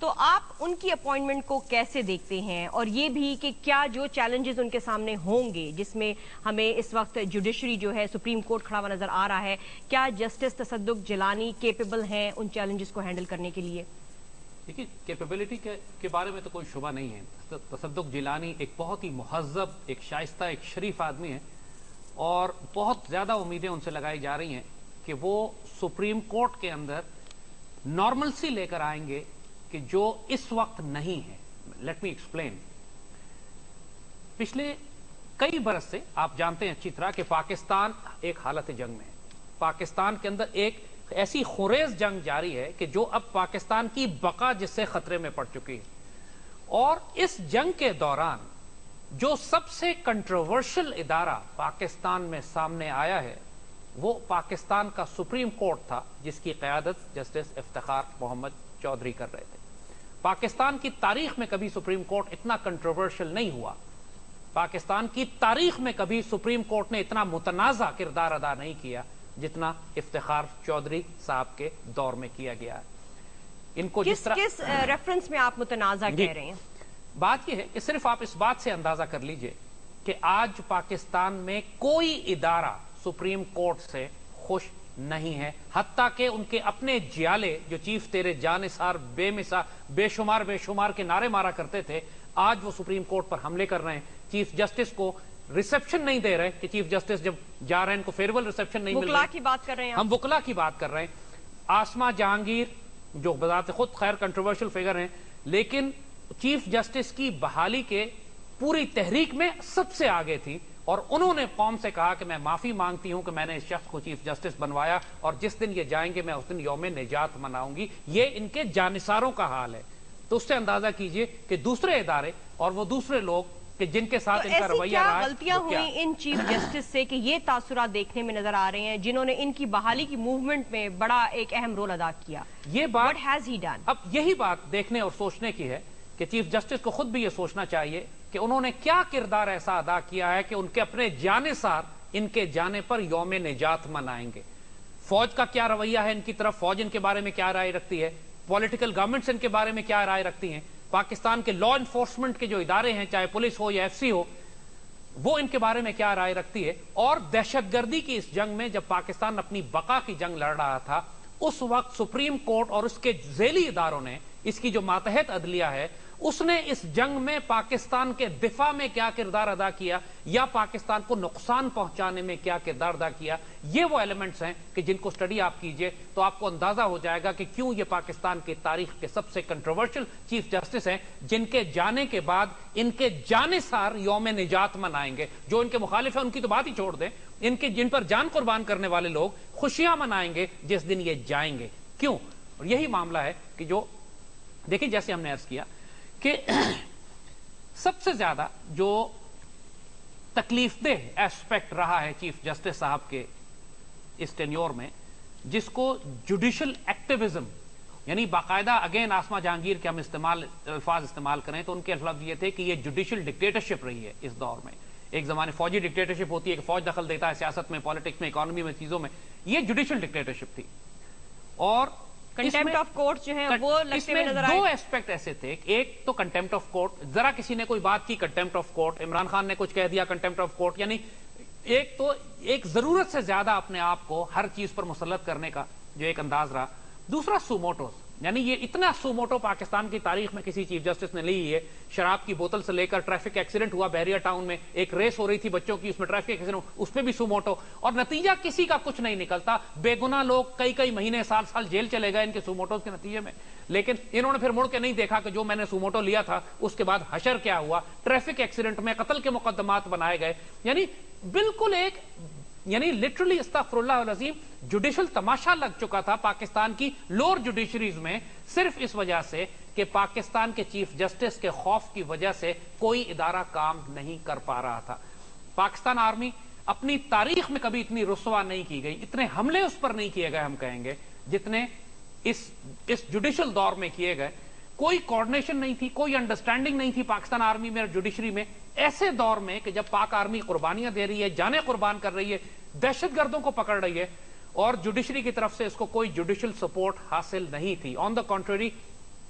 تو آپ ان کی اپوائنٹمنٹ کو کیسے دیکھتے ہیں، اور یہ بھی کہ کیا جو چیلنجز ان کے سامنے ہوں گے جس میں ہمیں اس وقت جوڈیشری جو ہے سپریم کورٹ کھڑا ہوا نظر آ رہا ہے، کیا جسٹس تصدق جیلانی کیپیبل ہیں ان چیلنجز کو ہینڈل کرنے کے لیے؟ دیکھیے، کیپیبلٹی کے بارے میں تو کوئی شبہ نہیں ہے. تصدق جیلانی ایک بہت ہی مہذب، ایک شائستہ، ایک شریف آدمی ہے، اور بہت زیادہ امیدیں ان سے لگائی جا رہی ہیں کہ وہ سپریم کورٹ کے اندر نارملسی لے کر آئیں گے کہ جو اس وقت نہیں ہے. Let me explain. پچھلے کئی برس سے آپ جانتے ہیں اچھی طرح کہ پاکستان ایک حالت جنگ میں ہے. پاکستان کے اندر ایک ایسی خریز جنگ جاری ہے کہ جو اب پاکستان کی بقا جس سے خطرے میں پڑ چکی ہے. اور اس جنگ کے دوران جو سب سے کنٹروورشل ادارہ پاکستان میں سامنے آیا ہے وہ پاکستان کا سپریم کورٹ تھا، جس کی قیادت جسٹس افتخار محمد چودھری کر رہے تھے. پاکستان کی تاریخ میں کبھی سپریم کورٹ اتنا کنٹروورشل نہیں ہوا. پاکستان کی تاریخ میں کبھی سپریم کورٹ نے اتنا متنازع کردار ادا نہیں کیا جتنا افتخار چودھری صاحب کے دور میں کیا گیا. ان کو جس طرح کس ریفرنس میں آپ متنازع کہہ رہے ہیں؟ بات یہ ہے کہ صرف آپ اس بات سے اندازہ کر لیجئے کہ آج پاکستان میں کوئی ادارہ سپریم کورٹ سے خوش نہیں ہے، حتیٰ کہ ان کے اپنے جیالے جو چیف تیرے جانثار بے شمار کے نعرے مارا کرتے تھے، آج وہ سپریم کورٹ پر حملے کر رہے ہیں. چیف جسٹس کو ریسپشن نہیں دے رہے کہ چیف جسٹس جب جا رہے ہیں ان کو فیئرویل ریسپشن نہیں مل رہا. کی بات کر رہے ہیں ہم وکلا کی بات کر رہے ہیں. آسما جہانگیر جو بذات خود خیر کنٹروورشل فگر ہیں، لیکن چیف جسٹس کی بحالی کے پوری تحریک میں سب سے آگے تھی، اور انہوں نے قوم سے کہا کہ میں معافی مانگتی ہوں کہ میں نے اس شخص کو چیف جسٹس بنوایا، اور جس دن یہ جائیں گے میں اس دن یوم نجات مناؤں گی. یہ ان کے جانثاروں کا حال ہے. تو اس سے اندازہ کیجئے کہ دوسرے ادارے اور وہ دوسرے لوگ کہ جن کے ساتھ ان کا رویہ رہا ہے. غلطیاں ہوئی ان چیف جسٹس سے کہ یہ تاثرات دیکھنے میں نظر آ رہے ہیں جنہوں نے ان کی بحالی کی موومنٹ میں بڑا ایک اہم رول ادا کیا؟ یہ بات What has he done؟ اب یہی بات دیکھنے اور سوچنے کی ہے کہ چیف جسٹس کو خود بھی یہ سوچنا چاہیے کہ انہوں نے کیا کردار ایسا ادا کیا ہے کہ ان کے اپنے جانثار ان کے جانے پر یوم نجات منائیں گے. فوج کا کیا رویہ ہے ان کی طرف، فوج ان کے بارے میں کیا رائے رکھتی ہے، پولیٹیکل گورنمنٹس ان کے بارے میں کیا رائے رکھتی ہیں، پاکستان کے لا انفورسمنٹ کے جو ادارے ہیں چاہے پولیس ہو یا ایف سی ہو وہ ان کے بارے میں کیا رائے رکھتی ہے. اور دہشت گردی کی اس جنگ میں جب پاکستان اپنی بقا کی جنگ لڑ رہا تھا اس وقت سپریم کورٹ اور اس کے ذیلی اداروں نے، اس کی جو ماتحت عدلیہ ہے، اس نے اس جنگ میں پاکستان کے دفاع میں کیا کردار ادا کیا یا پاکستان کو نقصان پہنچانے میں کیا کردار ادا کیا. یہ وہ ایلیمنٹس ہیں کہ جن کو سٹڈی آپ کیجئے تو آپ کو اندازہ ہو جائے گا کہ کیوں یہ پاکستان کی تاریخ کے سب سے کنٹروورشل چیف جسٹس ہیں جن کے جانے کے بعد ان کے جانثار یوم نجات منائیں گے. جو ان کے مخالف ہیں ان کی تو بات ہی چھوڑ دیں، ان کے جن پر جان قربان کرنے والے لوگ خوشیاں منائیں گے جس دن یہ جائیں گے. کیوں؟ اور یہی معاملہ ہے کہ جو دیکھیں جیسے ہم نے عرض کیا کہ سب سے زیادہ جو تکلیف دہ ایسپیکٹ رہا ہے چیف جسٹس صاحب کے اس ٹینیور میں، جس کو جوڈیشل ایکٹیویزم، یعنی باقاعدہ اگین آسما جہانگیر کے ہم الفاظ استعمال کریں تو ان کے الفاظ یہ تھے کہ یہ جوڈیشل ڈکٹیٹرشپ رہی ہے اس دور میں. ایک زمانے فوجی ڈکٹیٹرشپ ہوتی ہے کہ فوج دخل دیتا ہے سیاست میں، پالیٹکس میں، اکانومی میں، چیزوں میں. یہ جوڈیشل ڈکٹیٹرشپ تھی. اور کنٹیمپٹ آف کورٹ جو ہیں وہ لگتے ہوئے نظر آئے. دو ایسپیکٹ ایسے تھے، ایک تو کنٹیمپٹ آف کورٹ، ذرا کسی نے کوئی بات کی contempt of court, Imran Khan نے کچھ کہہ دیا کنٹیمپٹ آف کورٹ. یعنی ایک تو ایک ضرورت سے زیادہ اپنے آپ کو ہر چیز پر مسلط کرنے کا جو ایک انداز رہا. دوسرا سوموٹوز، یعنی یہ اتنا سوموٹو پاکستان کی تاریخ میں کسی چیف جسٹس نے لی ہے. شراب کی بوتل سے لے کر ٹریفک ایکسیڈنٹ ہوا بحریہ ٹاؤن میں، ایک ریس ہو رہی تھی بچوں کی، اس میں ٹریفک ایکسیڈنٹ، اس میں بھی سوموٹو، اور نتیجہ کسی کا کچھ نہیں نکلتا. بے گناہ لوگ کئی مہینے سال جیل چلے گئے ان کے سوموٹوز کے نتیجے میں. لیکن انہوں نے پھر مڑ کے نہیں دیکھا کہ جو میں نے سوموٹو لیا تھا اس کے بعد حشر کیا ہوا، ٹریفک ایکسیڈنٹ میں قتل کے مقدمات بنائے گئے. یعنی بالکل ایک لٹرلی استغفر اللہ العظیم جوڈیشل تماشا لگ چکا تھا پاکستان کی لوور جوڈیشریز میں، صرف اس وجہ سے کہ پاکستان کے چیف جسٹس کے خوف کی وجہ سے کوئی ادارہ کام نہیں کر پا رہا تھا. پاکستان آرمی اپنی تاریخ میں کبھی اتنی رسوا نہیں کی گئی، اتنے حملے اس پر نہیں کیے گئے ہم کہیں گے جتنے اس جوڈیشل دور میں کیے گئے. کوئی کوارڈینیشن نہیں تھی، کوئی انڈرسٹینڈنگ نہیں تھی پاکستان آرمی میں اور جوڈیشری میں. ایسے دور میں کہ جب پاک آرمی قربانیاں دے رہی ہے، جانیں قربان کر رہی ہے، دہشت گردوں کو پکڑ رہی ہے، اور جوڈیشری کی طرف سے اس کو کوئی جوڈیشل سپورٹ حاصل نہیں تھی. آن دا کنٹریری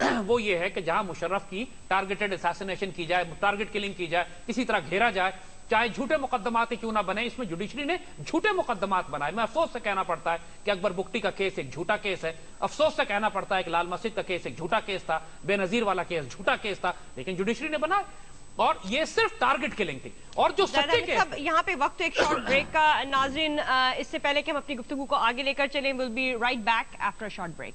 وہ یہ ہے کہ جہاں مشرف کی ٹارگیٹڈ اساسینیشن کی جائے, ٹارگیٹ کلنگ کی جائے, اسی طرح گھیرا جائے, چاہے جھوٹے مقدمات کیوں نہ بنے. اس میں جوڈیشری نے جھوٹے مقدمات بنائے. میں افسوس سے کہنا پڑتا ہے کہ اکبر بگٹی کا کیس ایک جھوٹا کیس ہے, افسوس سے کہنا پڑتا ہے کہ لال مسجد کا کیس ایک جھوٹا کیس تھا, بے نظیر والا کیس جھوٹا کیس تھا, لیکن جوڈیشری نے بنائے اور یہ صرف ٹارگٹ کلنگ تھی. اور جو سچے کیس, یہاں پہ وقت ایک شارٹ بریک کا. ناظرین اس سے پہلے کہ ہم اپنی گفتگو کو آگے لے کر چلیں, will be right back after short break.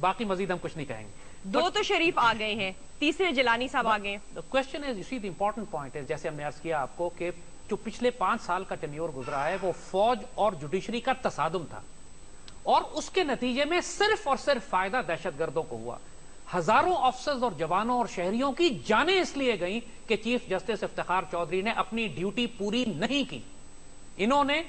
باقی مزید ہم کچھ نہیں کہیں گے. دو تو شریف آ گئے ہیں, تیسرے جیلانی صاحب آ گئے ہیں. The question is, you see, the important point is, جیسے ہم نے عرض کیا آپ کو کہ جو پچھلے 5 سال کا ٹینیور گزرا ہے وہ فوج اور جوڈیشری کا تصادم تھا, اور اس کے نتیجے میں صرف اور صرف فائدہ دہشت گردوں کو ہوا. ہزاروں آفیسرز اور جوانوں اور شہریوں کی جانیں اس لیے گئیں کہ چیف جسٹس افتخار چودھری نے اپنی ڈیوٹی پوری نہیں کی. انہوں نے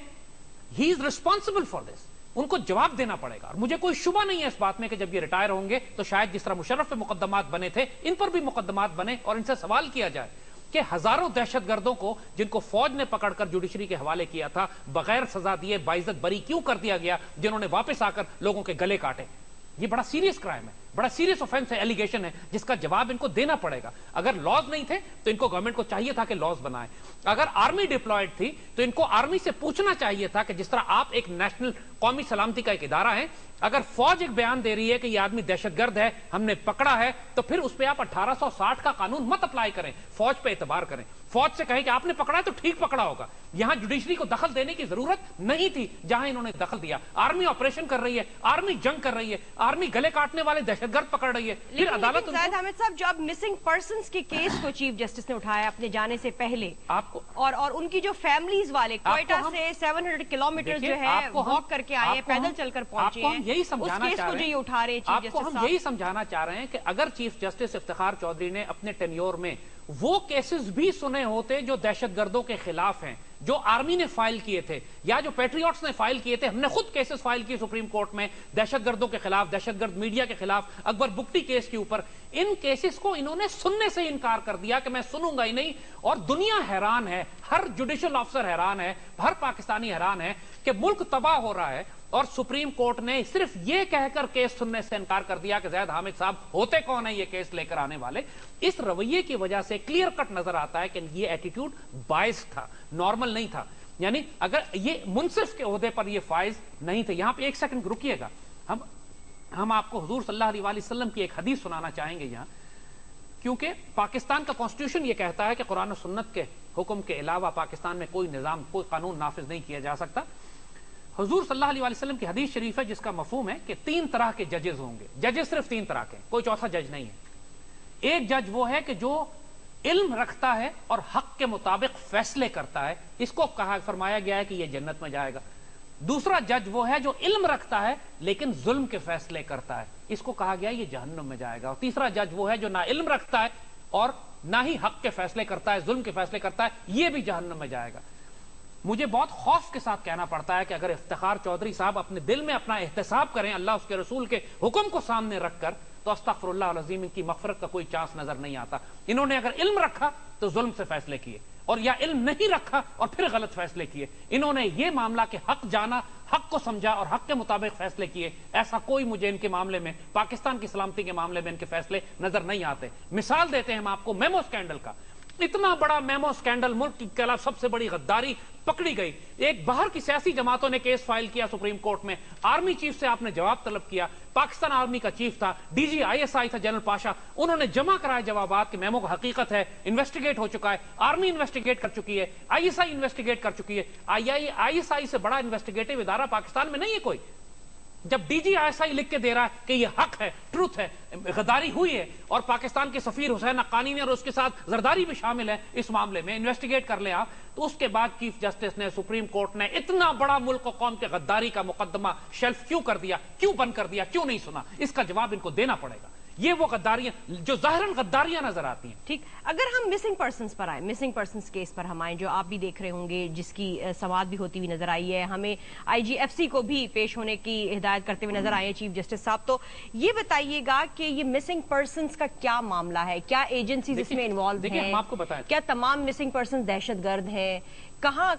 ہی از ریسپانسبل فار دس, ان کو جواب دینا پڑے گا. اور مجھے کوئی شبہ نہیں ہے اس بات میں کہ جب یہ ریٹائر ہوں گے تو شاید جس طرح مشرف پہ مقدمات بنے تھے ان پر بھی مقدمات بنے اور ان سے سوال کیا جائے کہ ہزاروں دہشت گردوں کو جن کو فوج نے پکڑ کر جوڈیشری کے حوالے کیا تھا بغیر سزا دیے باعزت بری کیوں کر دیا گیا, جنہوں نے واپس آ کر لوگوں کے گلے کاٹے. یہ بڑا سیریس کرائم ہے, بڑا سیریس آفینس ہے, ایلیگیشن ہے, جس کا جواب ان کو دینا پڑے گا. اگر لاز نہیں تھے تو ان کو گورنمنٹ کو چاہیے تھا کہ لاز بنائے. اگر آرمی ڈپلائڈ تھی تو ان کو آرمی سے پوچھنا چاہیے تھا کہ جس طرح آپ ایک نیشنل قومی سلامتی کا ایک ادارہ ہے, اگر فوج ایک بیان دے رہی ہے کہ یہ آدمی دہشت گرد ہے, ہم نے پکڑا ہے, تو پھر اس پہ آپ 1860 کا قانون مت اپلائی کریں, فوج پہ اعتبار کریں. فوج سے کہیں کہ آپ نے پکڑا ہے تو ٹھیک پکڑا ہوگا. یہاں جوڈیشری کو دخل دینے کی ضرورت نہیں تھی جہاں انہوں نے دخل دیا. آرمی آپریشن کر رہی ہے, آرمی جنگ کر رہی ہے, آرمی گلے کاٹنے والے دہشت گرد پکڑ رہی ہے. پھر عدالت زاہد حامد صاحب, جو اب مسنگ پرسنز کے کیس کو چیف جسٹس نے اٹھایا اپنے جانے سے پہلے, آپ کو اور ان کی جو فیملیز والے کوئٹہ سے 700 کلومیٹر جو ہے واک کر کے آئے, پیدل چل کر پہنچے ہیں, یہی سمجھانا چاہ رہے ہیں, اٹھا رہے آپ کو ہم یہی سمجھانا چاہ رہے ہیں کہ اگر چیف جسٹس افتخار چودھری نے اپنے ٹینیور میں وہ کیسز بھی سنے ہوتے جو دہشت گردوں کے خلاف ہیں, جو آرمی نے فائل کیے تھے یا جو پیٹریوٹس نے فائل کیے تھے, ہم نے خود کیسز فائل کیے سپریم کورٹ میں دہشت گردوں کے خلاف, دہشت گرد میڈیا کے خلاف, اکبر بگٹی کیس کے اوپر, ان کیسز کو انہوں نے سننے سے انکار کر دیا کہ میں سنوں گا ہی نہیں. اور دنیا حیران ہے, ہر جوڈیشل آفیسر حیران ہے, ہر پاکستانی حیران ہے کہ ملک تباہ ہو رہا ہے اور سپریم کورٹ نے صرف یہ کہہ کر کیس سننے سے انکار کر دیا کہ زاہد حامد صاحب ہوتے کون ہیں یہ کیس لے کر آنے والے. اس رویے کی وجہ سے کلیئر کٹ نظر آتا ہے کہ یہ ایٹیٹیوڈ باعث تھا, نارمل نہیں تھا. یعنی اگر یہ منصف کے عہدے پر یہ فائز نہیں تھے. یہاں پہ ایک سیکنڈ رکیے گا, ہم آپ کو حضور صلی اللہ علیہ وسلم کی ایک حدیث سنانا چاہیں گے یہاں, کیونکہ پاکستان کا کانسٹیٹیوشن یہ کہتا ہے کہ قرآن و سنت کے حکم کے علاوہ پاکستان میں کوئی نظام, کوئی قانون نافذ نہیں کیا جا سکتا. حضور صلی اللہ علیہ وسلم کی حدیث شریف ہے جس کا مفہوم ہے کہ 3 طرح کے ججز ہوں گے. ججز صرف 3 طرح کے, کوئی چوتھا جج نہیں ہے. ایک جج وہ ہے کہ جو علم رکھتا ہے اور حق کے مطابق فیصلے کرتا ہے, اس کو فرمایا گیا ہے کہ یہ جنت میں جائے گا. دوسرا جج وہ ہے جو علم رکھتا ہے لیکن ظلم کے فیصلے کرتا ہے, اس کو کہا گیا یہ جہنم میں جائے گا. اور تیسرا جج وہ ہے جو نہ علم رکھتا ہے اور نہ ہی حق کے فیصلے کرتا ہے, ظلم کے فیصلے کرتا ہے, یہ بھی جہنم میں جائے گا. مجھے بہت خوف کے ساتھ کہنا پڑتا ہے کہ اگر افتخار چودھری صاحب اپنے دل میں اپنا احتساب کریں اللہ اس کے رسول کے حکم کو سامنے رکھ کر, تو استغفر اللہ العظیم ان کی مغفرت کا کوئی چانس نظر نہیں آتا. انہوں نے اگر علم رکھا تو ظلم سے فیصلے کیے, اور یا علم نہیں رکھا اور پھر غلط فیصلے کیے. انہوں نے یہ معاملہ کہ حق جانا, حق کو سمجھا اور حق کے مطابق فیصلے کیے. ایسا کوئی مجھے ان کے معاملے میں, پاکستان کی سلامتی کے معاملے میں ان کے فیصلے نظر نہیں آتے. مثال دیتے ہیں ہم آپ کو میمو اسکینڈل کا. اتنا بڑا میمو اسکینڈل, ملک کی خلاف سب سے بڑی غداری پکڑی گئی. ایک باہر کی سیاسی جماعتوں نے کیس فائل کیا سپریم کورٹ میں, آرمی چیف سے آپ نے جواب طلب کیا. پاکستان آرمی کا چیف تھا, ڈی جی ISI تھا جنرل پاشا, انہوں نے جمع کرائے جوابات کہ میمو کا حقیقت ہے, انویسٹیگیٹ ہو چکا ہے, آرمی انویسٹیگیٹ کر چکی ہے, ISI انویسٹیگیٹ کر چکی ہے. ISI سے بڑا انویسٹیگیٹو ادارہ پاکستان میں نہیں ہے کوئی. جب ڈی جی ISI لکھ کے دے رہا ہے کہ یہ حق ہے, ٹروتھ ہے, غداری ہوئی ہے, اور پاکستان کے سفیر حسین حقانی نے اور اس کے ساتھ زرداری بھی شامل ہے اس معاملے میں, انویسٹیگیٹ کر لیں آپ, تو اس کے بعد چیف جسٹس نے, سپریم کورٹ نے اتنا بڑا ملک و قوم کے غداری کا مقدمہ شیلف کیوں کر دیا, کیوں بند کر دیا, کیوں نہیں سنا؟ اس کا جواب ان کو دینا پڑے گا. یہ وہ غداریاں جو ظاہراً غداریاں نظر آتی ہیں. ٹھیک, اگر ہم مسنگ پرسنز پر آئیں, مسنگ پرسنز کیس پر ہم آئیں, جو آپ بھی دیکھ رہے ہوں گے, جس کی سماعت بھی ہوتی ہوئی نظر آئی ہے, ہمیں IGFC کو بھی پیش ہونے کی ہدایت کرتے ہوئے نظر آئے ہیں چیف جسٹس صاحب. تو یہ بتائیے گا کہ یہ مسنگ پرسنز کا کیا معاملہ ہے, کیا ایجنسیز اس میں انوالو ہیں, کیا تمام مسنگ پرسنز دہشت گرد ہیں, کہاں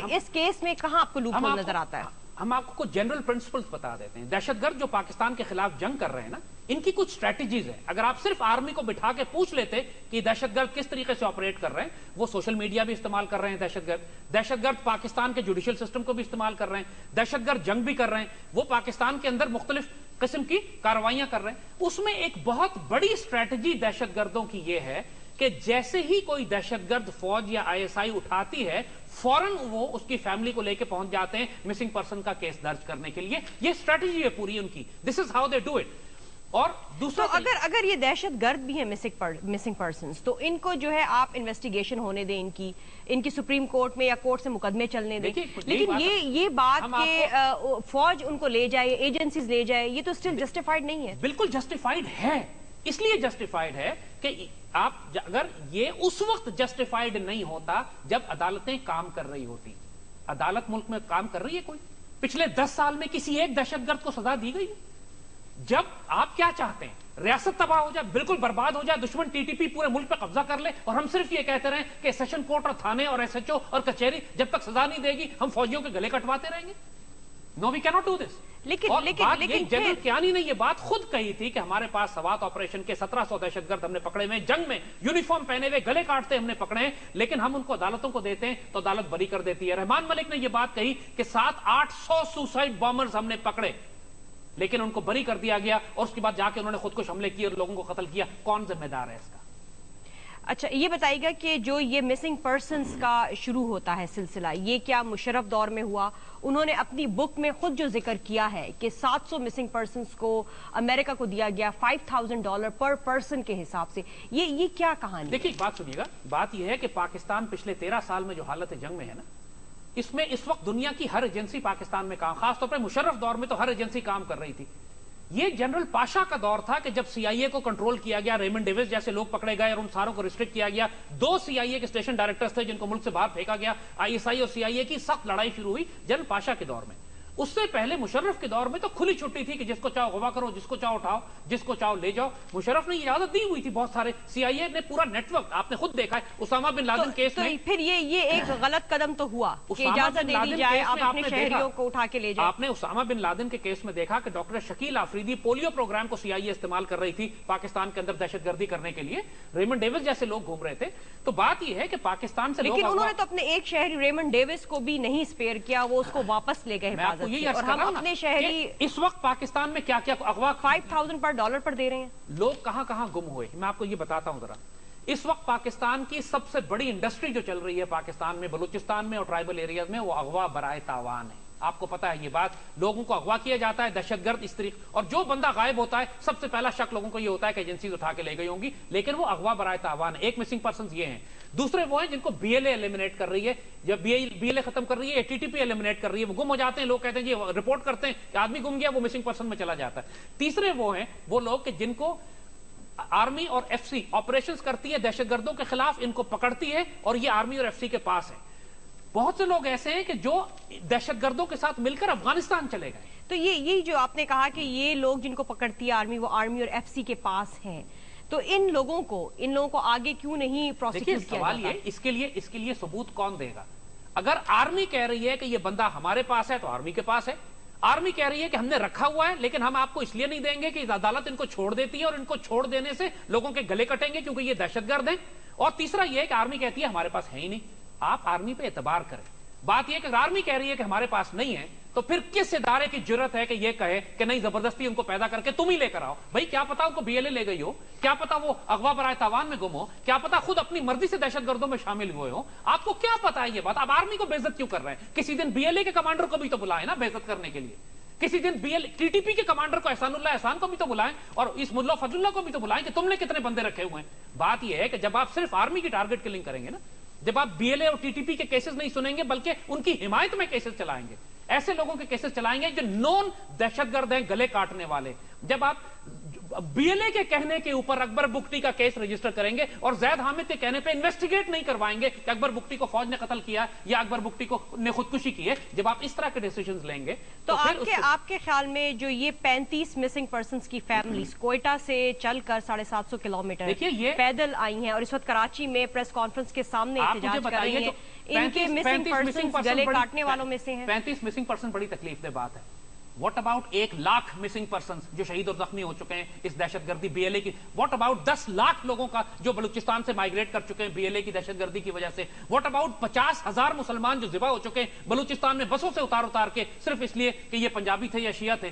اس کیس میں کہاں آپ کو لوپ ہول نظر آتا ہے؟ ہم آپ کو کچھ جنرل پرنسپلز بتا دیتے ہیں. دہشت گرد جو پاکستان کے خلاف جنگ کر رہے ہیں نا, ان کی کچھ اسٹریٹجیز ہیں. اگر آپ صرف آرمی کو بٹھا کے پوچھ لیتے کہ دہشت گرد کس طریقے سے آپریٹ کر رہے ہیں, وہ سوشل میڈیا بھی استعمال کر رہے ہیں دہشت گرد پاکستان کے جوڈیشل سسٹم کو بھی استعمال کر رہے ہیں, دہشت گرد جنگ بھی کر رہے ہیں, وہ پاکستان کے اندر مختلف قسم کی کارروائیاں کر رہے ہیں. اس میں ایک بہت بڑی اسٹریٹجی دہشت گردوں کی یہ ہے کہ جیسے ہی کوئی دہشت گرد فوج یا ISI اٹھاتی ہے فوراً وہ اس کی فیملی کو لے کے پہنچ جاتے ہیں مسنگ پرسن کا کیس درج کرنے کے لیے. یہ اسٹریٹجی ہے پوری ان کی. This is how they do it. اور دوسرا اگر یہ دہشت گرد بھی ہیں مسنگ پرسنز تو ان کو جو ہے آپ انویسٹیگیشن ہونے دیں ان کی سپریم کورٹ میں یا کورٹ سے مقدمے چلنے دیں. لیکن یہ بات کہ فوج ان کو لے جائے ایجنسیز لے جائے یہ تو اسٹل جسٹیفائڈ نہیں ہے. بالکل جسٹیفائڈ ہے. اس لیے جسٹیفائڈ ہے کہ آپ اگر یہ اس وقت جسٹیفائڈ نہیں ہوتا جب عدالتیں کام کر رہی ہوتی. عدالت ملک میں کام کر رہی ہے کوئی؟ پچھلے 10 سال میں کسی ایک دہشت گرد کو سزا دی گئی؟ جب آپ کیا چاہتے ہیں ریاست تباہ ہو جائے بالکل برباد ہو جائے دشمن TTP پورے ملک پہ قبضہ کر لے اور ہم صرف یہ کہتے رہیں کہ سیشن کورٹ اور تھانے اور SHO اور کچہری جب تک سزا نہیں دے گی ہم فوجیوں کے گلے کٹواتے رہیں گے؟ نو وی کینٹ ڈو دس. لیکن جنرل کیانی نے یہ بات خود کہی تھی کہ ہمارے پاس سوات آپریشن کے 1700 دہشت گرد ہم نے پکڑے ہوئے جنگ میں یونیفارم پہنے ہوئے گلے کاٹتے ہم نے پکڑے ہیں لیکن ہم ان کو عدالتوں کو دیتے ہیں تو عدالت بری کر دیتی ہے. رحمان ملک نے یہ بات کہی کہ 700-800 سوسائڈ بامرز ہم نے پکڑے لیکن ان کو بری کر دیا گیا اور اس کے بعد جا کے انہوں نے خود کش حملے کیے اور لوگوں کو قتل کیا. کون ذمہ دار ہے اس کا؟ اچھا یہ بتائیے گا کہ جو یہ مسنگ پرسنز کا شروع ہوتا ہے سلسلہ یہ کیا مشرف دور میں ہوا؟ انہوں نے اپنی بک میں خود جو ذکر کیا ہے کہ 700 مسنگ پرسنز کو امریکہ کو دیا گیا $5,000 پر پرسن کے حساب سے. یہ کیا کہانی؟ دیکھیے بات سنیے گا. بات یہ ہے کہ پاکستان پچھلے 13 سال میں جو حالت جنگ میں ہے نا اس میں اس وقت دنیا کی ہر ایجنسی پاکستان میں کام خاص طور پہ مشرف دور میں تو ہر ایجنسی کام کر رہی تھی. یہ جنرل پاشا کا دور تھا کہ جب CIA کو کنٹرول کیا گیا ریمنڈ ڈیوس جیسے لوگ پکڑے گئے اور ان ساروں کو ریسٹرکٹ کیا گیا. 2 CIA کے اسٹیشن ڈائریکٹرز تھے جن کو ملک سے باہر پھینکا گیا. ISI اور CIA کی سخت لڑائی شروع ہوئی جنرل پاشا کے دور میں. اس سے پہلے مشرف کے دور میں تو کھلی چھٹی تھی کہ جس کو چاہو اغوا کرو جس کو چاہو اٹھاؤ جس کو چاہو لے جاؤ. مشرف نے اجازت دی ہوئی تھی بہت سارے. CIA نے پورا نیٹ ورک آپ نے خود دیکھا ہے اسامہ بن لادن کیس میں. پھر یہ ایک غلط قدم تو ہوا کہ اجازت دے دی جائے آپ اپنے شہریوں کو اٹھا کے لے جائیں. آپ نے اسامہ بن لادن کے کیس میں دیکھا کہ doctor Shakil Afridi polio program کو CIA استعمال کر رہی تھی پاکستان کے اندر دہشت گردی کرنے کے لیے. ریمنڈ ڈیوس جیسے لوگ گھوم رہے تھے. تو بات یہ ہے کہ پاکستان سے لیکن انہوں نے تو اپنے ایک شہری ریمنڈ ڈیوس کو بھی نہیں اسپیئر کیا وہ اس کو واپس لے گئے حفاظت سے اور ہم اپنے شہری اس وقت پاکستان میں کیا کیا اغوا $5,000 پر دے رہے ہیں. لوگ کہاں کہاں گم ہوئے میں آپ کو یہ بتاتا ہوں ذرا. اس وقت پاکستان کی سب سے بڑی انڈسٹری جو چل رہی ہے پاکستان میں بلوچستان میں اور ٹرائبل ایریاز میں وہ اغوا برائے تاوان ہے. آپ کو پتا ہے یہ بات. لوگوں کو اغوا کیا جاتا ہے دہشت گرد اس طریقے اور جو بندہ غائب ہوتا ہے سب سے پہلا شک لوگوں کو یہ ہوتا ہے کہ ایجنسیز اٹھا کے لے گئی ہوں گی لیکن وہ اغوا برائے تاوان ہے. ایک مسنگ پرسنز یہ ہیں. دوسرے وہ ہیں جن کو BLA ایلیمنیٹ کر رہی ہے. جب BLA ختم کر رہی ہے TTP ایلیمنیٹ کر رہی ہے وہ گم ہو جاتے ہیں. لوگ کہتے ہیں یہ رپورٹ کرتے ہیں کہ آدمی گم گیا وہ مسنگ پرسن میں چلا جاتا ہے. تیسرے وہ ہیں وہ لوگ کہ جن کو آرمی اور FC آپریشنز کرتی ہے دہشت گردوں کے خلاف ان کو پکڑتی ہے اور یہ آرمی اور FC کے پاس ہے. بہت سے لوگ ایسے ہیں کہ جو دہشت گردوں کے ساتھ مل کر افغانستان چلے گئے. تو یہ جو آپ نے کہا کہ یہ لوگ جن کو پکڑتی ہے آرمی وہ آرمی اور FC کے پاس ہیں تو ان لوگوں کو آگے کیوں نہیں پروسیکیوٹ کیا جاتا؟ اس کے لیے ثبوت کون دے گا؟ اگر آرمی کہہ رہی ہے کہ یہ بندہ ہمارے پاس ہے تو آرمی کے پاس ہے. آرمی کہہ رہی ہے کہ ہم نے رکھا ہوا ہے لیکن ہم آپ کو اس لیے نہیں دیں گے کہ عدالت ان کو چھوڑ دیتی ہے اور ان کو چھوڑ دینے سے لوگوں کے گلے کٹیں گے کیونکہ یہ دہشت گرد ہیں. اور تیسرا یہ ہے کہ آرمی کہتی ہے ہمارے پاس ہے ہی نہیں. آپ آرمی پہ اعتبار کریں. بات یہ کہ اگر آرمی کہہ رہی ہے کہ ہمارے پاس نہیں ہے تو پھر کس ادارے کی جرت ہے کہ یہ کہے کہ نہیں زبردستی ان کو پیدا کر کے تم ہی لے کر آؤ؟ بھائی کیا پتا ان کو BLA لے گئی ہو, کیا پتا وہ اغوا برائے تاوان میں گم ہو, کیا پتا خود اپنی مرضی سے دہشت گردوں میں شامل ہوئے ہو. آپ کو کیا پتا ہے یہ بات؟ آپ آرمی کو بے عزت کیوں کر رہے ہیں؟ کسی دن BLA کے کمانڈر کو بھی تو بلائیں نا بے عزت کرنے کے لیے. کسی دن TTP کے کمانڈر کو احسان اللہ احسان کو بھی تو بلائیں اور اس ملا فضل اللہ کو بھی تو بلائیں کہ تم نے کتنے بندے رکھے ہوئے ہیں. بات یہ ہے کہ جب آپ صرف آرمی کی ٹارگٹ کلنگ کریں گے نا, جب آپ BLA اور TTP کے کیسز نہیں سنیں گے بلکہ ان کی حمایت میں کیسز چلائیں گے, ایسے لوگوں کے کیسز چلائیں گے جو نون دہشت گرد ہیں گلے کاٹنے والے. جب آپ BLA کے کہنے کے اوپر اکبر بگٹی کا کیس رجسٹر کریں گے اور زید حامد کے کہنے پہ انویسٹیگیٹ نہیں کروائیں گے کہ اکبر بگٹی کو فوج نے قتل کیا یا اکبر بگٹی کو نے خودکشی کی ہے, جب آپ اس طرح کے ڈیسیژنز لیں گے تو آپ کے خیال میں جو یہ 35 مسنگ پرسنز کی فیملیز کوئٹہ سے چل کر 750 کلومیٹر پیدل آئی ہیں اور اس وقت کراچی میں پریس کانفرنس کے سامنے احتجاج کر رہی ہیں, ان کے مسنگ پرسنز گلے کاٹنے والوں میں سے ہیں. 35 مسنگ پرسن بڑی تکلیف دہ بات ہے. What about 1 lakh missing persons جو شہید اور زخمی ہو چکے ہیں اس دہشت گردی BLA کی؟ واٹ اباؤٹ 10 لاکھ لوگوں کا جو بلوچستان سے مائگریٹ کر چکے ہیں BLA کی دہشت گردی کی وجہ سے؟ واٹ اباؤٹ 50,000 مسلمان جو ذبح ہو چکے ہیں بلوچستان میں بسوں سے اتار کے صرف اس لیے کہ یہ پنجابی تھے یا شیعہ تھے؟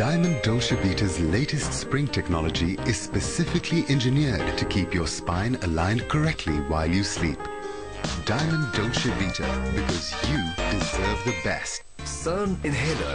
Diamond Dolce Vita's latest spring technology is specifically engineered to keep your spine aligned correctly while you sleep. Diamond Dolce Vita, because you deserve the best. Sun Inhaler,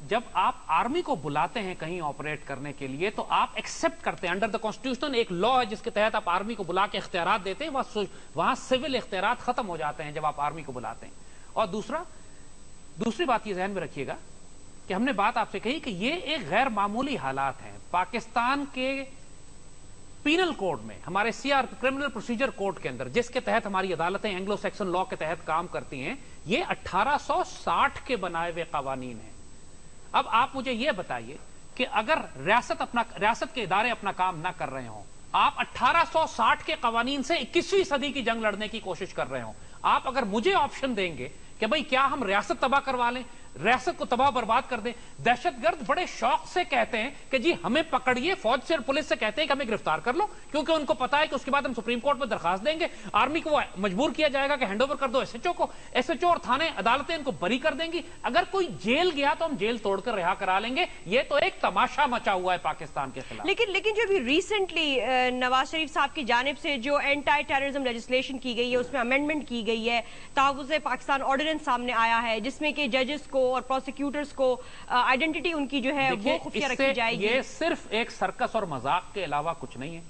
جب آپ آرمی کو بلاتے ہیں کہیں آپریٹ کرنے کے لیے تو آپ ایکسپٹ کرتے ہیں انڈر دا کانسٹیٹیوشن، ایک لا ہے جس کے تحت آپ آرمی کو بلا کے اختیارات دیتے ہیں، وہاں سول اختیارات ختم ہو جاتے ہیں جب آپ آرمی کو بلاتے ہیں. اور دوسری بات یہ ذہن میں رکھیے گا کہ ہم نے بات آپ سے کہی کہ یہ ایک غیر معمولی حالات ہیں. پاکستان کے پینل کوڈ میں، ہمارے کرمنل پروسیجر کوڈ کے اندر، جس کے تحت ہماری عدالتیں اینگلو سیکسن لا کے تحت کام کرتی ہیں، یہ 1860 کے بنائے ہوئے قوانین ہیں. اب آپ مجھے یہ بتائیے کہ اگر ریاست کے ادارے اپنا کام نہ کر رہے ہوں، آپ 1860 کے قوانین سے 21ویں صدی کی جنگ لڑنے کی کوشش کر رہے ہوں، آپ اگر مجھے آپشن دیں گے کہ بھئی کیا ہم ریاست تباہ کروا لیں، ریاست کو تباہ برباد کر دیں. دہشت گرد بڑے شوق سے کہتے ہیں کہ جی ہمیں پکڑیے، فوج سے اور پولیس سے کہتے ہیں کہ ہمیں گرفتار کر لو، کیونکہ ان کو پتا ہے کہ اس کے بعد ہم سپریم کورٹ میں درخواست دیں گے، آرمی کو مجبور کیا جائے گا کہ ہینڈ اوور کر دو ایس ایچ او کو، ایس ایچ او اور تھانے عدالتیں ان کو بری کر دیں گی. اگر کوئی جیل گیا تو ہم جیل توڑ کر رہا کرا لیں گے. یہ تو ایک تماشا مچا ہوا ہے پاکستان کے خلاف. لیکن جو بھی ریسنٹلی نواز شریف صاحب کی جانب سے جو اینٹی ٹیررزم لیجسلیشن کی گئی ہے، اس میں امینڈمنٹ کی گئی ہے، تحفظ پاکستان آرڈیننس سامنے آیا ہے، جس میں کہ ججز کو اور پروسیکیوٹرز کو آئیڈینٹی ان کی جو ہے وہ خفیہ رکھی جائے گی. یہ صرف ایک سرکس اور مذاق کے علاوہ کچھ نہیں ہے.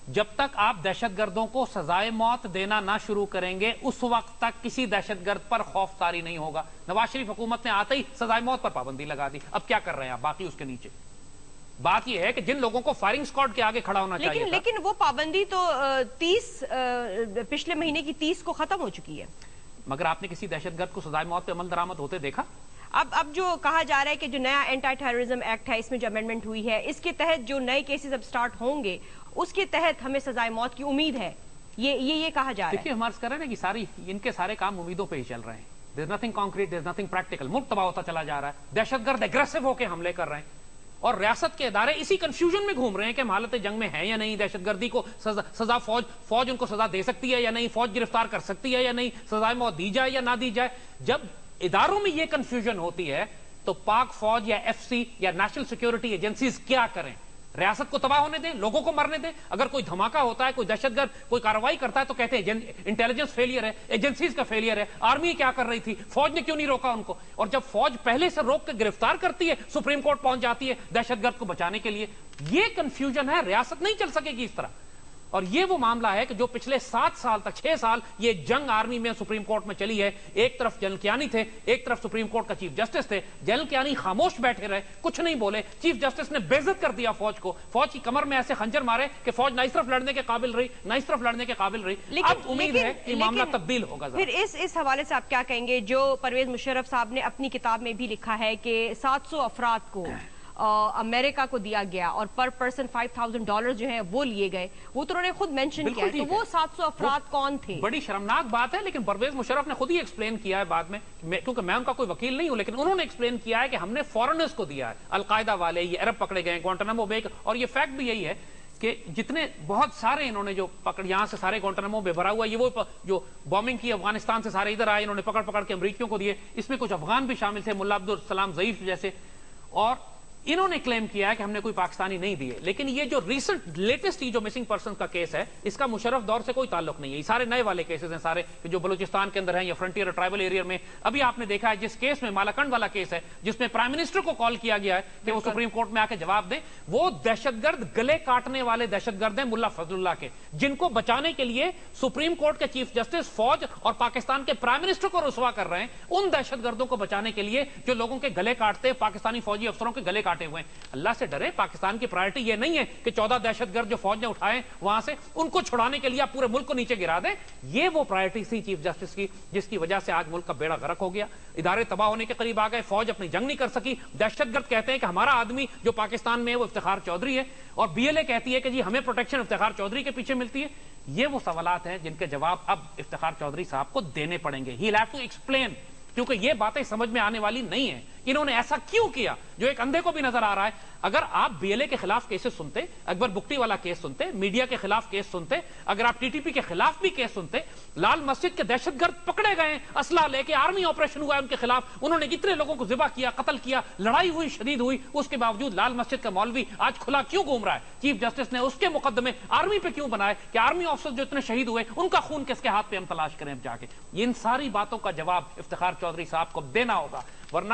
جب تک آپ دہشت گردوں کو سزائے موت دینا نہ شروع کریں گے، اس وقت تک کسی دہشت گرد پر خوف طاری نہیں ہوگا. نواز شریف حکومت نے آتے ہی سزائے موت پر پابندی لگا دی. اب کیا کر رہے ہیں آپ باقی اس کے نیچے؟ بات یہ ہے کہ جن لوگوں کو فائرنگ اسکواڈ کے آگے کھڑا ہونا چاہیے، لیکن وہ پابندی تو 30 پچھلے مہینے کی 30 کو ختم ہو چکی ہے. مگر آپ نے کسی دہشت گرد کو سزائے موت پہ عمل درآمد ہوتے دیکھا؟ اب جو کہا جا رہا ہے کہ جو نیا اینٹی ٹیررزم ایکٹ ہے، اس میں جو امینڈمنٹ ہوئی ہے، اس کے تحت جو نئے کیسز اب سٹارٹ ہوں گے، اس کے تحت ہمیں سزائے موت کی امید ہے. یہ کہا جا رہا ہے. دیکھیے ہمارے کہہ رہے ہیں کہ ان کے سارے کام امیدوں پہ ہی چل رہے ہیں. There is nothing concrete, there is nothing practical. ملک تباہ ہوتا چلا جا رہا ہے. دہشت گرد ایگریسو ہو کے حملے کر رہے ہیں اور ریاست کے ادارے اسی کنفیوژن میں گھوم رہے ہیں کہ ہم حالت جنگ میں ہیں یا نہیں، دہشت گردی کو سزا فوج ان کو سزا دے سکتی ہے یا نہیں، فوج گرفتار کر سکتی ہے یا نہیں، سزائے موت دی جائے یا نہ دی جائے. جب اداروں میں یہ کنفیوژن ہوتی ہے تو پاک فوج یا ایف سی یا نیشنل سیکیورٹی ایجنسیز کیا کریں؟ ریاست کو تباہ ہونے دیں، لوگوں کو مرنے دیں. اگر کوئی دھماکہ ہوتا ہے، کوئی دہشت گرد کوئی کارروائی کرتا ہے تو کہتے ہیں انٹیلیجنس فیلئر ہے، ایجنسیز کا فیلئر ہے. آرمی کیا کر رہی تھی؟ فوج نے کیوں نہیں روکا ان کو؟ اور جب فوج پہلے سے روک کے گرفتار کرتی ہے، سپریم کورٹ پہنچ جاتی ہے دہشت گرد کو بچانے کے لیے. یہ کنفیوژن ہے. ریاست نہیں چل سکے گی اس طرح. اور یہ وہ معاملہ ہے کہ جو پچھلے 7 سال تک 6 سال یہ جنگ آرمی میں سپریم کورٹ میں چلی ہے. ایک طرف جنرل کیانی تھے، ایک طرف سپریم کورٹ کا چیف جسٹس تھے. جنرل کیانی خاموش بیٹھے رہے، کچھ نہیں بولے. چیف جسٹس نے بے عزت کر دیا فوج کو. فوج کی کمر میں ایسے خنجر مارے کہ فوج نہ اس طرف لڑنے کے قابل رہی، نہ اس طرف لڑنے کے قابل رہی. اب امید ہے کہ معاملہ تبدیل ہوگا. پھر اس حوالے سے آپ کیا کہیں گے؟ جو پرویز مشرف صاحب نے اپنی کتاب میں بھی لکھا ہے کہ 700 افراد کو امریکہ کو دیا گیا اور پر پرسن $5,000 جو ہیں وہ لیے گئے. وہ تو انہوں نے خود مینشن کیا ہے. تو وہ 700 افراد کون تھے؟ بڑی شرمناک بات ہے، لیکن پرویز مشرف نے خود ہی ایکسپلین کیا ہے بعد میں، کیونکہ میں ان کا کوئی وکیل نہیں ہوں، لیکن انہوں نے ایکسپلین کیا ہے کہ ہم نے فورنرز کو دیا ہے. القاعدہ والے، یہ عرب پکڑے گئے گوانٹانامو بے. اور یہ فیکٹ بھی یہی ہے کہ جتنے بہت سارے انہوں نے جو پکڑ یہاں سے سارے گوانٹانامو بے بھرا ہوا، یہ وہ جو بومنگ کی افغانستان سے سارے ادھر آئے، انہوں نے پکڑ کے امریکیوں کو دیے. اس میں کچھ افغان بھی شامل تھے، ملا عبدالسلام ضعیف جیسے. اور انہوں نے کلیم کیا ہے کہ ہم نے کوئی پاکستانی نہیں دیے. لیکن یہ جو ریسنٹ لیٹسٹ جو مسنگ پرسن کا کیس ہے، اس کا مشرف دور سے کوئی تعلق نہیں ہے. یہ سارے نئے والے کیسز ہیں، سارے جو بلوچستان کے اندر ہیں یا فرنٹیئر اور ٹرائبل ایریا میں. ابھی آپ نے دیکھا ہے جس کیس میں مالاکنڈ والا کیس ہے، جس میں پرائم منسٹر کو کال کیا گیا ہے کہ وہ سپریم کورٹ میں آ کے جواب دیں. وہ دہشت گرد گلے کاٹنے والے دہشت گرد ہیں ملا فضل اللہ کے، جن کو بچانے کے لیے سپریم کورٹ کے چیف جسٹس، فوج اور پاکستان کے پرائم منسٹر کو رسوا کر رہے ہیں. ان دہشت گردوں کو بچانے کے لیے جو لوگوں کے گلے کاٹتے، پاکستانی فوجی افسروں کے گلے کاٹے ہوئے ہیں. اللہ سے ڈرے. پاکستان کی پرائرٹی یہ نہیں ہے کہ 14 دہشت گرد جو فوج نے اٹھائے وہاں سے ان کو چھڑانے کے لیے آپ پورے ملک کو نیچے گرا دیں. یہ وہ پرائرٹی تھی چیف جسٹس کی، جس کی وجہ سے آج ملک کا بیڑا غرق ہو گیا. ادارے تباہ ہونے کے قریب آ گئے، فوج اپنی جنگ نہیں کر سکی. دہشت گرد کہتے ہیں کہ ہمارا آدمی جو پاکستان میں ہے وہ افتخار چودھری ہے، اور بی ایل اے کہتی ہے کہ جی ہمیں پروٹیکشن افتخار چودھری کے پیچھے ملتی ہے. یہ وہ سوالات ہیں جن کے جواب اب افتخار چودھری صاحب کو دینے پڑیں گے. ہی ول ہیو ٹو ایکسپلین، کیونکہ یہ باتیں سمجھ میں آنے والی نہیں ہیں. انہوں نے ایسا کیوں کیا جو ایک اندھے کو بھی نظر آ رہا ہے. اگر آپ بی ایل اے کے خلاف کیسز سنتے، اکبر بگٹی والا کیس سنتے، میڈیا کے خلاف کیس سنتے، اگر آپ ٹی ٹی پی کے خلاف بھی کیس سنتے، لال مسجد کے دہشت گرد پکڑے گئے، اسلحہ لے کے آرمی آپریشن ہوا ہے ان کے خلاف، انہوں نے اتنے لوگوں کو ذبح کیا، قتل کیا، لڑائی ہوئی، شدید ہوئی، اس کے باوجود لال مسجد کا مولوی آج کھلا کیوں گھوم رہا ہے؟ چیف جسٹس نے اس کے مقدمے آرمی پہ کیوں بنائے کہ آرمی آفیسر جو اتنے شہید ہوئے ان کا خون کس کے ہاتھ پہ ہم تلاش کریں اب جا کے. ان ساری باتوں کا جواب افتخار چودھری صاحب کو دینا ہوگا، ورنہ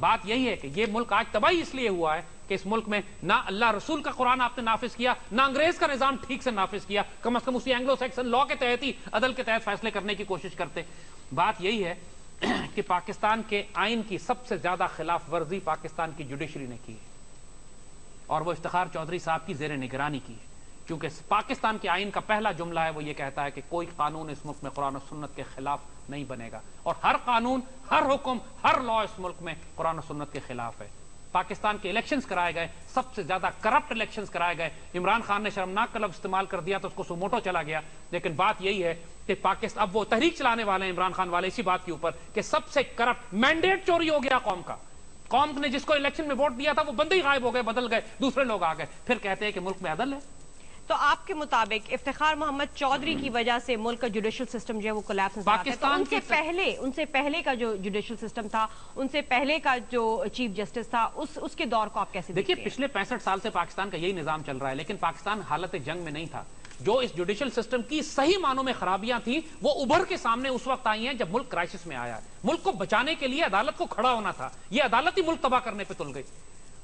بات یہی ہے کہ یہ ملک آج تباہی اس لیے ہوا ہے کہ اس ملک میں نہ اللہ رسول کا قرآن آپ نے نافذ کیا، نہ انگریز کا نظام ٹھیک سے نافذ کیا، کم از کم اسی اینگلو سیکسن لا کے تحت ہی عدل کے تحت فیصلے کرنے کی کوشش کرتے. بات یہی ہے کہ پاکستان کے آئین کی سب سے زیادہ خلاف ورزی پاکستان کی جوڈیشری نے کی ہے، اور وہ افتخار چودھری صاحب کی زیر نگرانی کی ہے. کیونکہ پاکستان کے آئین کا پہلا جملہ ہے وہ یہ کہتا ہے کہ کوئی قانون اس ملک میں قرآن و سنت کے خلاف نہیں بنے گا، اور ہر قانون، ہر حکم، ہر لا اس ملک میں قرآن و سنت کے خلاف ہے. پاکستان کے الیکشنز کرائے گئے، سب سے زیادہ کرپٹ الیکشنز کرائے گئے. عمران خان نے شرمناک کا لفظ استعمال کر دیا تو اس کو سوموٹو چلا گیا. لیکن بات یہی ہے کہ پاکستان اب وہ تحریک چلانے والے ہیں عمران خان والے اسی بات کے اوپر کہ سب سے کرپٹ مینڈیٹ چوری ہو گیا قوم کا. قوم نے جس کو الیکشن میں ووٹ دیا تھا وہ بندے ہی غائب ہو گئے، بدل گئے، دوسرے لوگ آ گئے، پھر کہتے ہیں کہ ملک میں عدل ہے. تو آپ کے مطابق افتخار محمد چودھری کی وجہ سے ملک کا جوڈیشل سسٹم جو ہے وہ کولیپس نظر آتا ہے. تو ان سے پہلے کا جو جوڈیشل سسٹم تھا، ان سے پہلے کا جو چیف جسٹس تھا، اس کے دور کو آپ کیسے دیکھتے ہیں؟ دیکھیے پچھلے 65 سال سے پاکستان کا یہی نظام چل رہا ہے، لیکن پاکستان حالت جنگ میں نہیں تھا. جو اس جوڈیشل سسٹم کی صحیح معنوں میں خرابیاں تھیں وہ ابھر کے سامنے اس وقت آئی ہیں جب ملک کرائسس میں آیا ہے. ملک کو بچانے کے لیے عدالت کو کھڑا ہونا تھا، یہ عدالت ہی ملک تباہ کرنے پہ تل گئی.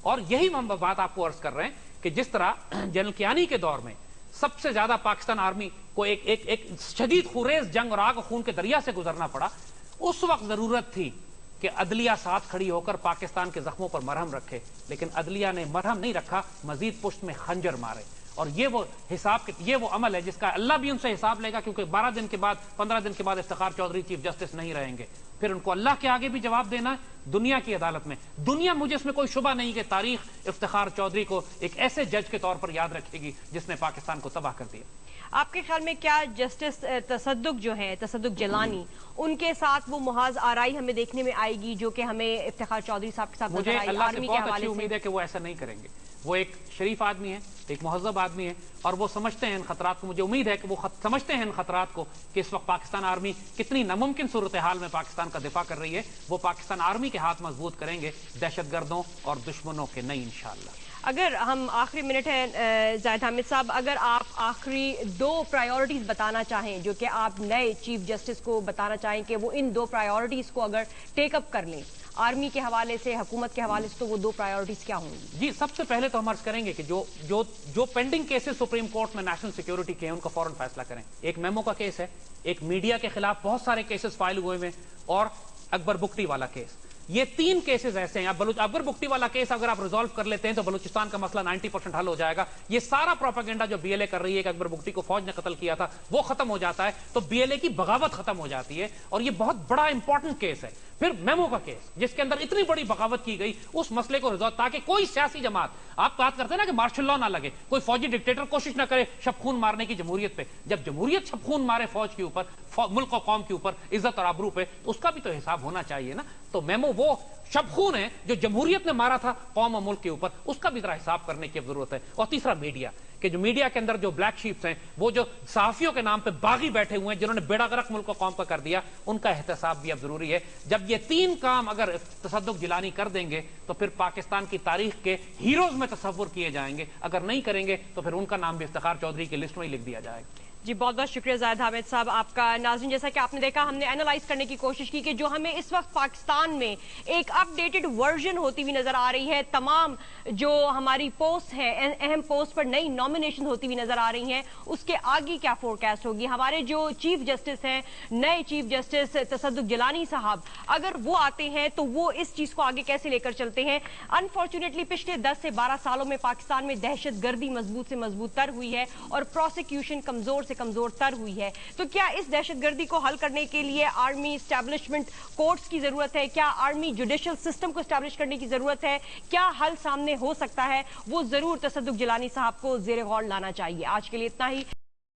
اور یہی ہم بات آپ کو عرض کر رہے ہیں کہ جس طرح جنرل کیانی کے دور میں سب سے زیادہ پاکستان آرمی کو ایک شدید خونریز جنگ اور آگ و خون کے دریا سے گزرنا پڑا، اس وقت ضرورت تھی کہ عدلیہ ساتھ کھڑی ہو کر پاکستان کے زخموں پر مرہم رکھے. لیکن عدلیہ نے مرہم نہیں رکھا، مزید پشت میں خنجر مارے. اور یہ وہ حساب، یہ وہ عمل ہے جس کا اللہ بھی ان سے حساب لے گا، کیونکہ 12 دن کے بعد 15 دن کے بعد افتخار چودھری چیف جسٹس نہیں رہیں گے. پھر ان کو اللہ کے آگے بھی جواب دینا ہے، دنیا کی عدالت میں. دنیا، مجھے اس میں کوئی شبہ نہیں کہ تاریخ افتخار چودھری کو ایک ایسے جج کے طور پر یاد رکھے گی جس نے پاکستان کو تباہ کر دیا. آپ کے خیال میں کیا جسٹس تصدق جو ہے، تصدق جیلانی، ان کے ساتھ وہ محاذ آرائی ہمیں دیکھنے میں آئے گی جو کہ ہمیں افتخار چودھری صاحب کے ساتھ نظر آئی؟ مجھے اللہ سے بہت اچھی امید ہے کہ وہ ایسا نہیں کریں گے. وہ ایک شریف آدمی ہے، ایک مہذب آدمی ہے، اور وہ سمجھتے ہیں ان خطرات کو. مجھے امید ہے کہ وہ سمجھتے ہیں ان خطرات کو کہ اس وقت پاکستان آرمی کتنی ناممکن صورتحال میں پاکستان کا دفاع کر رہی ہے. وہ پاکستان آرمی کے ہاتھ مضبوط کریں گے، دہشت گردوں اور دشمنوں کے نہیں، انشاءاللہ. اگر ہم آخری منٹ ہے زاہد حامد صاحب، اگر آپ آخری 2 پرائیورٹیز بتانا چاہیں جو کہ آپ نئے چیف جسٹس کو بتانا چاہیں کہ وہ ان 2 پرائیورٹیز کو اگر ٹیک اپ کر لیں آرمی کے حوالے سے، حکومت کے حوالے سے، تو وہ 2 پرائیورٹیز کیا ہوں گی؟ جی، سب سے پہلے تو ہم عرض کریں گے کہ جو پینڈنگ کیسز سپریم کورٹ میں نیشنل سیکیورٹی کے ہیں ان کا فوراً فیصلہ کریں. ایک میمو کا کیس ہے، ایک میڈیا کے خلاف بہت سارے کیسز فائل ہوئے ہیں، اور اکبر بگٹی والا کیس. یہ 3 کیسز ایسے ہیں. اکبر بگٹی والا کیس اگر آپ ریزالو کر لیتے ہیں تو بلوچستان کا مسئلہ 90% حل ہو جائے گا. یہ سارا پروپیگنڈا جو بی ایل اے کر رہی ہے کہ اکبر بگٹی کو فوج نے قتل کیا تھا وہ ختم ہو جاتا ہے، تو بی ایل اے کی بغاوت ختم ہو جاتی ہے. اور یہ بہت بڑا امپورٹنٹ کیس ہے. پھر میمو کا کیس جس کے اندر اتنی بڑی بغاوت کی گئی، اس مسئلے کو ریزالو تاکہ کوئی سیاسی جماعت، آپ بات کرتے ہیں نا کہ مارشل لا نہ لگے، کوئی فوجی ڈکٹیٹر کوشش نہ کرے شب خون مارنے کی جمہوریت پہ. جب جمہوریت شب خون مارے فوج کے اوپر، ملک و قوم کے اوپر، عزت اور آبرو پہ، تو اس کا بھی تو حساب ہونا چاہیے نا. تو میمو وہ شب خون ہے جو جمہوریت نے مارا تھا قوم و ملک کے اوپر، اس کا بھی ذرا حساب کرنے کی ضرورت ہے. اور تیسرا میڈیا، کہ جو میڈیا کے اندر جو بلیک شیپس ہیں، وہ جو صحافیوں کے نام پہ باغی بیٹھے ہوئے ہیں جنہوں نے بیڑا غرق ملک و قوم کا کر دیا، ان کا احتساب بھی اب ضروری ہے. جب یہ 3 کام اگر تصدق جیلانی کر دیں گے تو پھر پاکستان کی تاریخ کے ہیروز میں تصور کیے جائیں گے. اگر نہیں کریں گے تو پھر ان کا نام بھی افتخار چودھری کی لسٹ میں ہی لکھ دیا جائے گا. جی بہت بہت شکریہ زاہد حامد صاحب آپ کا. ناظرین، جیسا کہ آپ نے دیکھا، ہم نے اینالائز کرنے کی کوشش کی کہ جو ہمیں اس وقت پاکستان میں ایک اپ ڈیٹڈ ورژن ہوتی ہوئی نظر آ رہی ہے، تمام جو ہماری پوسٹ ہیں، اہم پوسٹ پر نئی نامینیشن ہوتی ہوئی نظر آ رہی ہیں، اس کے آگے کیا فورکاسٹ ہوگی. ہمارے جو چیف جسٹس ہیں، نئے چیف جسٹس تصدق جیلانی صاحب، اگر وہ آتے ہیں تو وہ اس چیز کو آگے کیسے لے کر چلتے ہیں. انفارچونیٹلی پچھلے 10 سے 12 سالوں میں پاکستان میں دہشت گردی مضبوط سے مضبوط تر ہوئی ہے اور پروسیکیوشن کمزور سے کمزور تر ہوئی ہے. تو کیا اس دہشت گردی کو حل کرنے کے لیے آرمی اسٹیبلشمنٹ کورٹس کی ضرورت ہے؟ کیا آرمی جوڈیشل سسٹم کو اسٹیبلش کرنے کی ضرورت ہے؟ کیا حل سامنے ہو سکتا ہے؟ وہ ضرور تصدق جیلانی صاحب کو زیر غور لانا چاہیے. آج کے لیے اتنا ہی.